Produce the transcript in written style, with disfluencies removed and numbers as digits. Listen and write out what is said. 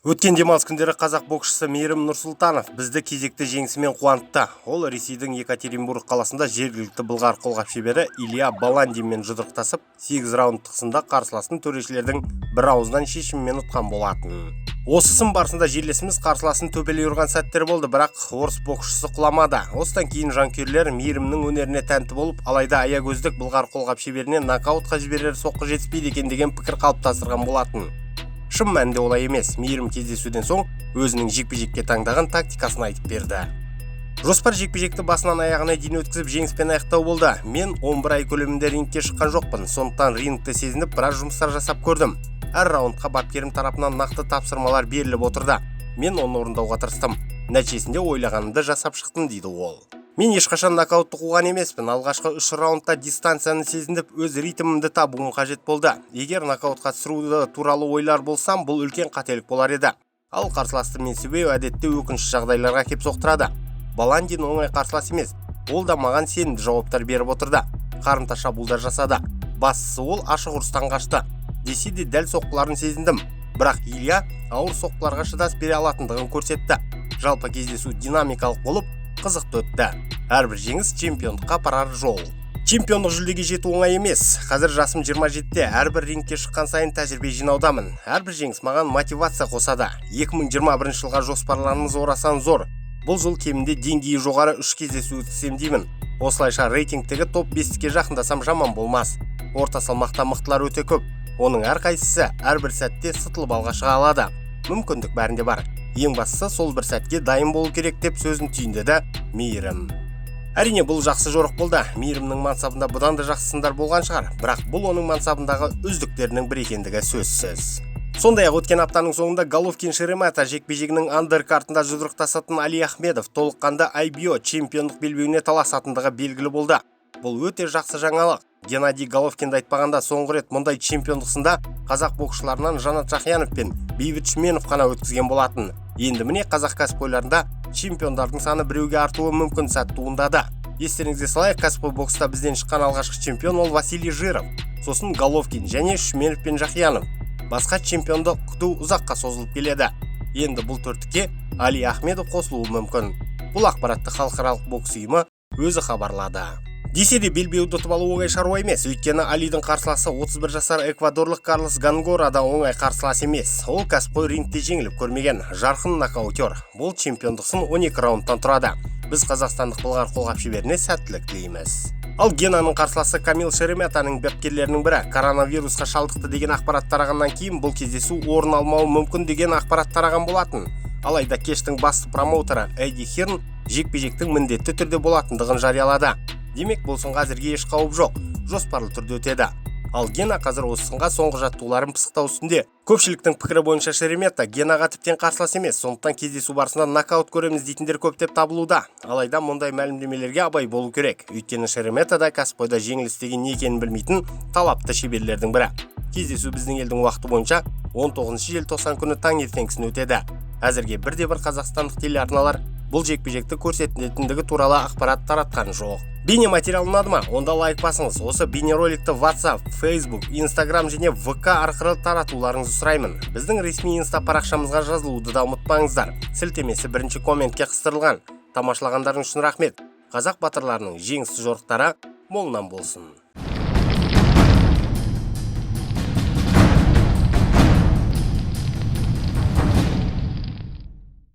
Өткен демалыс күндері қазақ боксшысы Мейірім Нұрсұлтанов бізді кезекті жеңісімен қуантты. Ол Ресейдің Екатеринбург қаласында жергілікті былғары қолғап шебері Илья Баландинмен жұдырықтасып, 8 раундтық сында қарсыласын төрешілердің бір ауыздан шешімімен ұтқан болатын. Осы сын барысында жерлесіміз қарсыласын төпелей ұрған сәттер болды, бірақ орыс боксшысы құламады. Осыдан кейін жанкүйерлер Мейірімнің өнеріне тәнті болып, алайда аягөздік былғары қолғап шеберіне нокаутқа жіберер соққы жетіспейді екен деген пікір қалыптастырған болатын. Шын мәнінде олай емес. Мейірім кездесуден соң өзінің жекпе-жекке таңдаған тактикасын айтып берді. Жоспар жекпе-жекті басынан аяғына дейін өткізіп жеңіспен аяқтау болды. Мен 11 ай көлемінде рингке шыққан жоқпын. Сондықтан рингті сезініп, біраз жұмыстар жасап көрдім. Әр раундқа бапкерім тарапынан нақты тапсырмалар беріліп отырды. Мен оны орындауға тырыстым. Нәтижесінде ойлағанымды жасап шықтым, дейді ол. Мен ешқашан нокаутты қуған емеспін. Алғашқы 3 раундта дистанцияны сезініп, өз ритмімді табуым қажет болды. Егер нокаутқа түсіруді туралы ойлар болсам, бұл үлкен қателік болар еді. Ал қарсыласты менсінбеу әдетте өкінішті жағдайларға кеп соқтырады. Баландин оңай қарсылас емес. Ол да маған сенімді жауаптар беріп отырды. Қарымта шабуылдар жасады. Бастысы ол ашық ұрыстан қашты. Десе де дәл соққыларын сезіндім. Бірақ Илья ауыр соққыларға шыдас бере алатындығын көрсетті. Жалпы кездесу динамикалық болып, қызықты өтті. Әрбір жеңіс чемпиондыққа апарар жол. Чемпиондық жүлдеге жету оңай емес. Қазір жасым 27-те, әрбір рингке шыққан сайын тәжірибе жинаудамын. Әрбір жеңіс маған мотивация қосады. 2021 жылға жоспарларымыз орасан зор. Бұл жыл кемінде деңгейі жоғары 3 кездесу өткізсем деймін. Осылайша рейтингтегі топ 5-ке жақындасам жаман болмас. Орта салмақта мықтылар өте көп. Оның әрқайсысы әрбір сәтте сытылып алға шыға алады. Мүмкіндік бәрінде бар. Ең бастысы сол бір сәтке дайын болу керек деп сөзін түйіндеді Мейірім. Әрине бұл жақсы жорық болды. Мейірімнің мансабында бұдан да жақсы сындар болған шығар, бірақ бұл оның мансабындағы үздіктерінің бір екендігі сөзсіз. Сондай-ақ өткен аптаның соңында Головкин-Шеремета жекпе-жегінің андеркартында жұдырықтасатын Али Ахмедов толыққанды IBO чемпиондық белбеуіне таласатындығы белгілі болды. Бұл өте жақсы жаңалық. Геннадий Головкинді айтпағанда соңғы рет мұндай чемпиондықсында қазақ боксшыларынан Жанат Жақиянов пен Бейбіт Шүменов қана өткізген болатын. Енді міне қазақ кәсіпқойларында чемпиондардың саны біреуге артуы мүмкін сәт туындады. Естеріңізге салайық, кәсіпқой бокста бізден шыққан алғашқы чемпион ол Василий Жиров, сосын Головкин және Шүменов пен Жақиянов. Басқа чемпионды күту ұзаққа созылып келеді. Енді бұл төрттікке Али Ахмедов қосылуы мүмкін. Бұл ақпаратты халықаралық бокс ұйымы өзі хабарлады. Десе де белбеуді ұтып алу оңай шаруа емес. Өйткені Алидің қарсыласы 31 жасар эквадорлық Карлос Гонгора да оңай қарсылас емес. Ол кәсіпқой рингте жеңіліп көрмеген жарқын нокаутер. Бұл чемпиондықсын 12 раундтан тұрады. Біз қазақстандық былғары қолғап шеберіне сәттілік тілейміз. Ал Генаның қарсыласы Камил Шереметаның бапкерлерінің бірі коронавирусқа шалдықты деген ақпарат тарағаннан кейін бұл кездесу орын алмауы мүмкін деген ақпарат тараған болатын. Алайда кештің басты промоутері Эдди Хирн жекпе-жектің міндетті түрде болатындығын жариялады. Демек болсын қазірге еш қауіп жоқ, жоспарлы түрде өтеді. Ал Гена қазір осы сынға соңғы жаттығуларын пысықтау үстінде. Көпшіліктің пікірі бойынша Шеремета Генаға тіптен қарсылас емес, сондықтан кездесу барысында нокаут көреміз дейтіндер көптеп табылуда. Алайда мұндай мәлімдемелерге абай болу керек. Өйткені Шеремета да кәсіпқойда жеңіліс деген не екенін білмейтін талапты шеберлердің бірі. Кездесу біздің елдің уақыты бойынша 19 желтоқсан күні таңертеңгісін өтеді. Әзірге бірде-бір қазақстандық телеарналар бұл жекпе-жекті көрсетілетіндігі туралы ақпарат таратқан жоқ. Бейне материал ұнады ма? Онда лайк басыңыз. Осы бейнероликті WhatsApp, Facebook, Instagram және VK арқылы таратуларыңызды сұраймын. Біздің ресми инста парақшамызға жазылуды да ұмытпаңыздар. Сілтемесі бірінші комментке қыстырылған. Тамашалағандарың үшін рахмет. Қазақ батырларының жеңісті жорықтары молынан болсын.